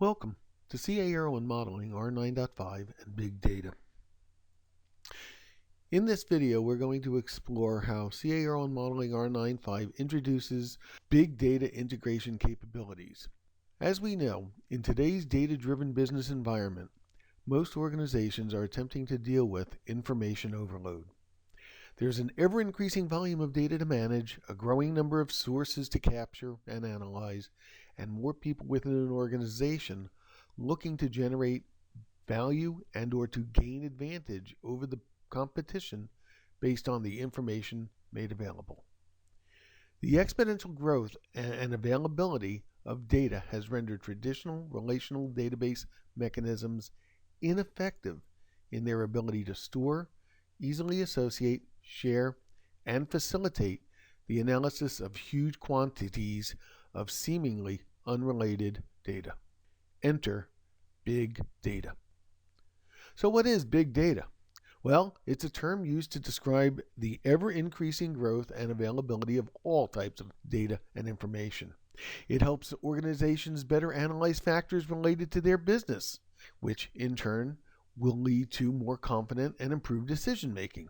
Welcome to ERwin Modeling r9.5 and Big Data. In this video, we're going to explore how ERwin Modeling r9.5 introduces big data integration capabilities. As we know, in today's data-driven business environment, most organizations are attempting to deal with information overload. There's an ever-increasing volume of data to manage, a growing number of sources to capture and analyze, and more people within an organization looking to generate value and or to gain advantage over the competition based on the information made available. The exponential growth and availability of data has rendered traditional relational database mechanisms ineffective in their ability to store, easily associate, share, and facilitate the analysis of huge quantities of seemingly unrelated data. Enter big data. So what is big data? Well, it's a term used to describe the ever-increasing growth and availability of all types of data and information. It helps organizations better analyze factors related to their business, which in turn will lead to more confident and improved decision-making.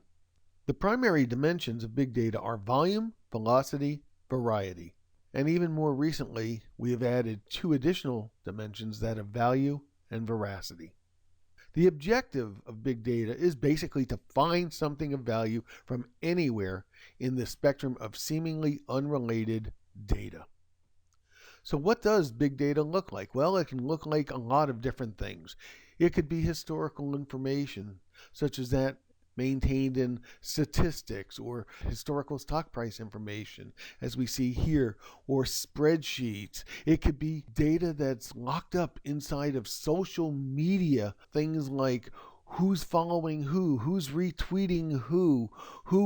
The primary dimensions of big data are volume, velocity, variety, and even more recently, we have added two additional dimensions that have value and veracity. The objective of big data is basically to find something of value from anywhere in the spectrum of seemingly unrelated data. So what does big data look like? Well, it can look like a lot of different things. It could be historical information, such as that maintained in statistics or historical stock price information, as we see here, or spreadsheets. It could be data that's locked up inside of social media, things like who's following who's retweeting who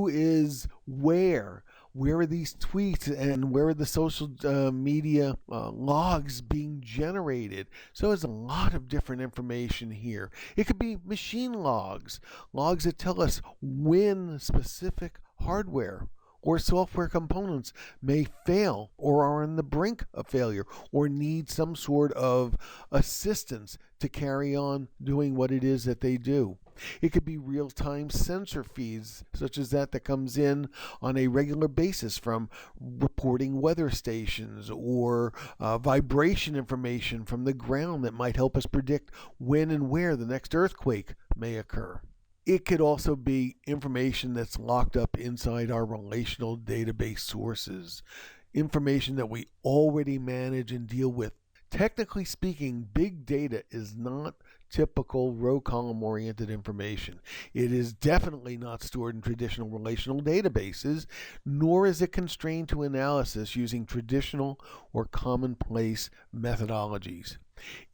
is where are these tweets, and where are the social media logs being generated. So there's a lot of different information here. It could be machine logs that tell us when specific hardware or software components may fail or are on the brink of failure or need some sort of assistance to carry on doing what it is that they do. It could be real-time sensor feeds, such as that comes in on a regular basis from reporting weather stations, or vibration information from the ground that might help us predict when and where the next earthquake may occur. It could also be information that's locked up inside our relational database sources, information that we already manage and deal with. Technically speaking, big data is not typical row-column oriented information. It is definitely not stored in traditional relational databases, nor is it constrained to analysis using traditional or commonplace methodologies.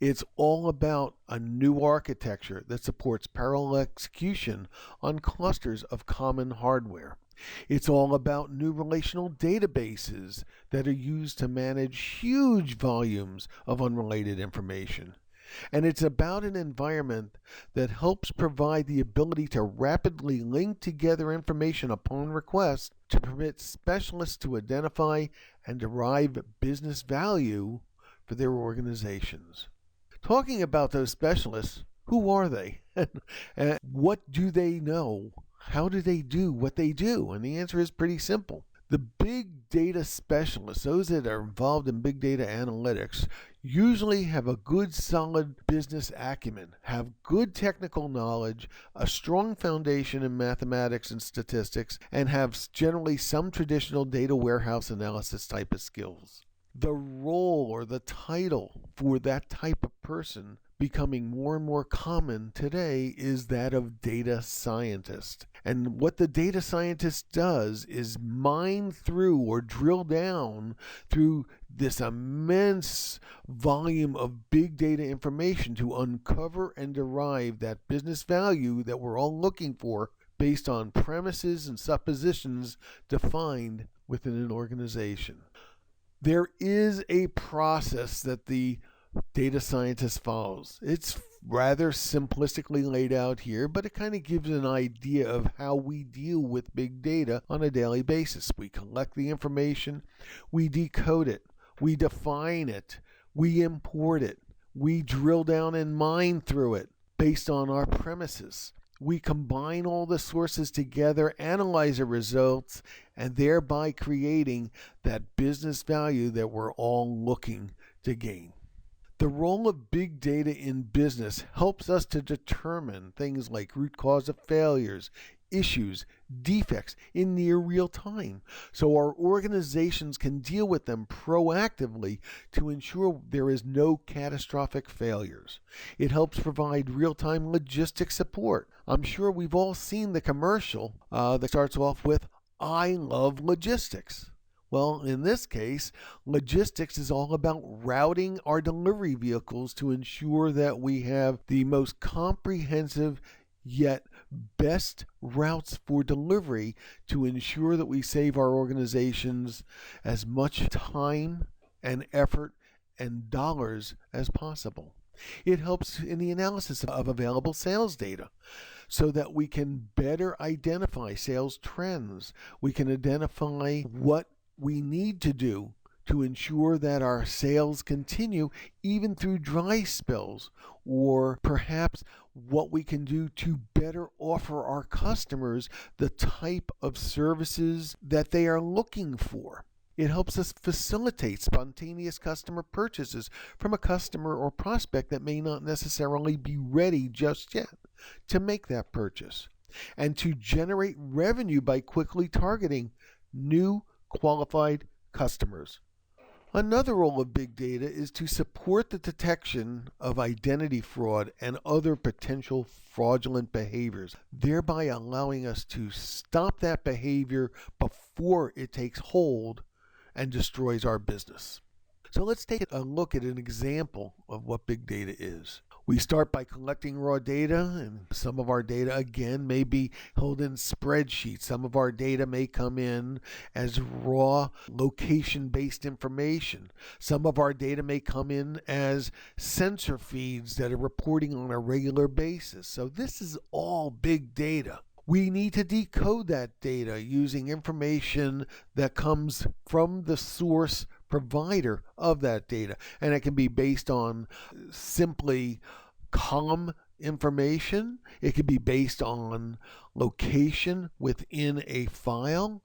It's all about a new architecture that supports parallel execution on clusters of common hardware. It's all about new relational databases that are used to manage huge volumes of unrelated information. And it's about an environment that helps provide the ability to rapidly link together information upon request to permit specialists to identify and derive business value for their organizations. Talking about those specialists, who are they? And what do they know? How do they do what they do? And the answer is pretty simple. The big data specialists, those that are involved in big data analytics, usually have a good solid business acumen, have good technical knowledge, a strong foundation in mathematics and statistics, and have generally some traditional data warehouse analysis type of skills. The role or the title for that type of person becoming more and more common today is that of data scientist. And what the data scientist does is mine through or drill down through this immense volume of big data information to uncover and derive that business value that we're all looking for based on premises and suppositions defined within an organization. There is a process that the data scientist follows. It's rather simplistically laid out here, but it kind of gives an idea of how we deal with big data on a daily basis. We collect the information, we decode it, we define it, we import it, We drill down and mine through it based on our premises. We combine all the sources together, analyze the results, and thereby creating that business value that we're all looking to gain. The role of big data in business helps us to determine things like root cause of failures, issues, defects in near real time, so our organizations can deal with them proactively to ensure there is no catastrophic failures. It helps provide real-time logistics support. I'm sure we've all seen the commercial that starts off with, "I love logistics." Well, in this case, logistics is all about routing our delivery vehicles to ensure that we have the most comprehensive yet best routes for delivery to ensure that we save our organizations as much time and effort and dollars as possible. It helps in the analysis of available sales data so that we can better identify sales trends. We can identify what we need to do to ensure that our sales continue even through dry spells, or perhaps what we can do to better offer our customers the type of services that they are looking for. It helps us facilitate spontaneous customer purchases from a customer or prospect that may not necessarily be ready just yet to make that purchase, and to generate revenue by quickly targeting new qualified customers. Another role of big data is to support the detection of identity fraud and other potential fraudulent behaviors, thereby allowing us to stop that behavior before it takes hold and destroys our business. So let's take a look at an example of what big data is. We start by collecting raw data, and some of our data, again, may be held in spreadsheets. Some of our data may come in as raw location-based information. Some of our data may come in as sensor feeds that are reporting on a regular basis. So this is all big data. We need to decode that data using information that comes from the source provider of that data. And it can be based on simply column information. It can be based on location within a file.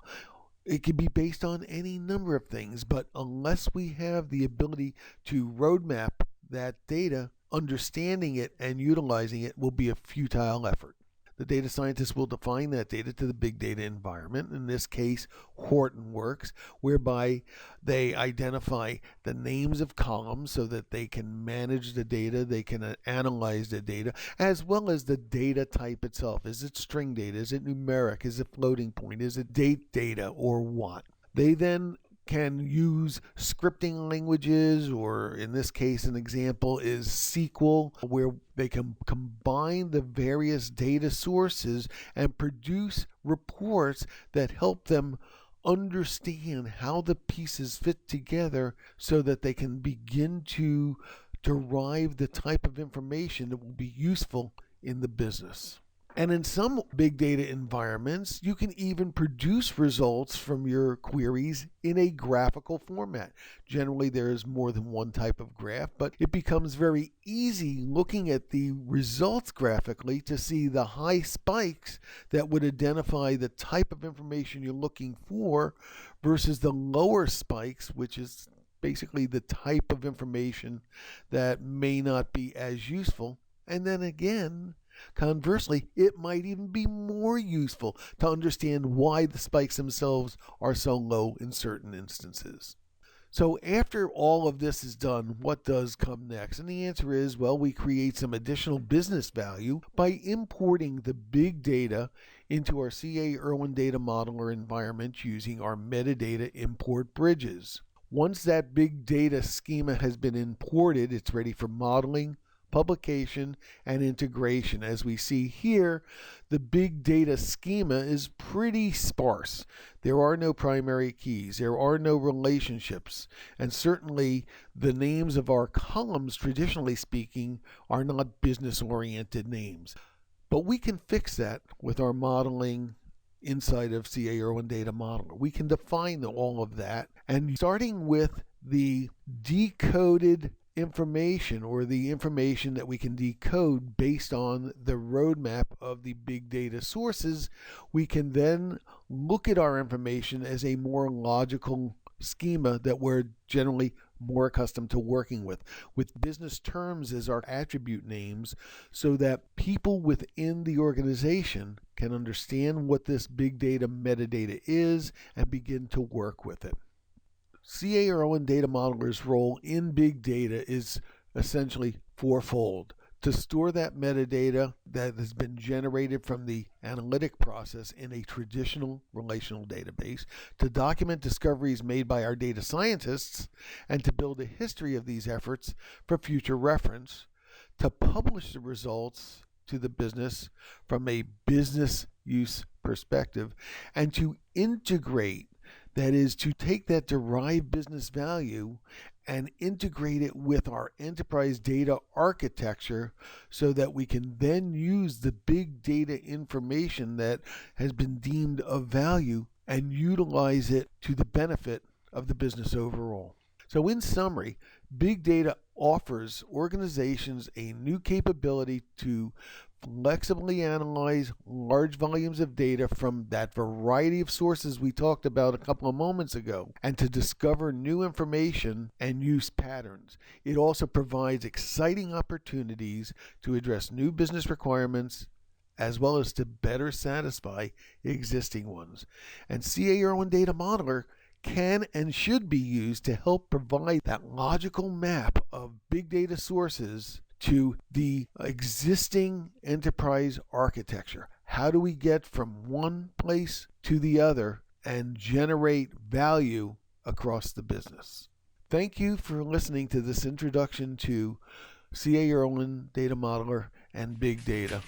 It can be based on any number of things. But unless we have the ability to roadmap that data, understanding it and utilizing it will be a futile effort. The data scientists will define that data to the big data environment, in this case Hortonworks, whereby they identify the names of columns so that they can manage the data, they can analyze the data, as well as the data type itself. Is it string data? Is it numeric? Is it floating point? Is it date data, or what? They then can use scripting languages, or in this case an example is SQL, where they can combine the various data sources and produce reports that help them understand how the pieces fit together so that they can begin to derive the type of information that will be useful in the business. And in some big data environments, you can even produce results from your queries in a graphical format. Generally, there is more than one type of graph, but it becomes very easy looking at the results graphically to see the high spikes that would identify the type of information you're looking for versus the lower spikes, which is basically the type of information that may not be as useful. And then again, conversely, it might even be more useful to understand why the spikes themselves are so low in certain instances. So after all of this is done, what does come next? And the answer is, well, we create some additional business value by importing the big data into our ERwin data modeler environment using our metadata import bridges. Once that big data schema has been imported, it's ready for modeling, publication, and integration. As we see here, the big data schema is pretty sparse. There are no primary keys, there are no relationships, and certainly the names of our columns, traditionally speaking, are not business-oriented names. But we can fix that with our modeling inside of ERwin Data Modeler. We can define all of that, and starting with the decoded information, or the information that we can decode based on the roadmap of the big data sources, we can then look at our information as a more logical schema that we're generally more accustomed to working with business terms as our attribute names, so that people within the organization can understand what this big data metadata is and begin to work with it. CARO data modeler's role in big data is essentially fourfold: to store that metadata that has been generated from the analytic process in a traditional relational database, to document discoveries made by our data scientists, and to build a history of these efforts for future reference, to publish the results to the business from a business use perspective, and to integrate, that is, to take that derived business value and integrate it with our enterprise data architecture so that we can then use the big data information that has been deemed of value and utilize it to the benefit of the business overall. So in summary, big data offers organizations a new capability to flexibly analyze large volumes of data from that variety of sources we talked about a couple of moments ago, and to discover new information and use patterns. It also provides exciting opportunities to address new business requirements as well as to better satisfy existing ones. And CARO Data Modeler can and should be used to help provide that logical map of big data sources to the existing enterprise architecture. How do we get from one place to the other and generate value across the business? Thank you for listening to this introduction to CARO Data Modeler and Big Data.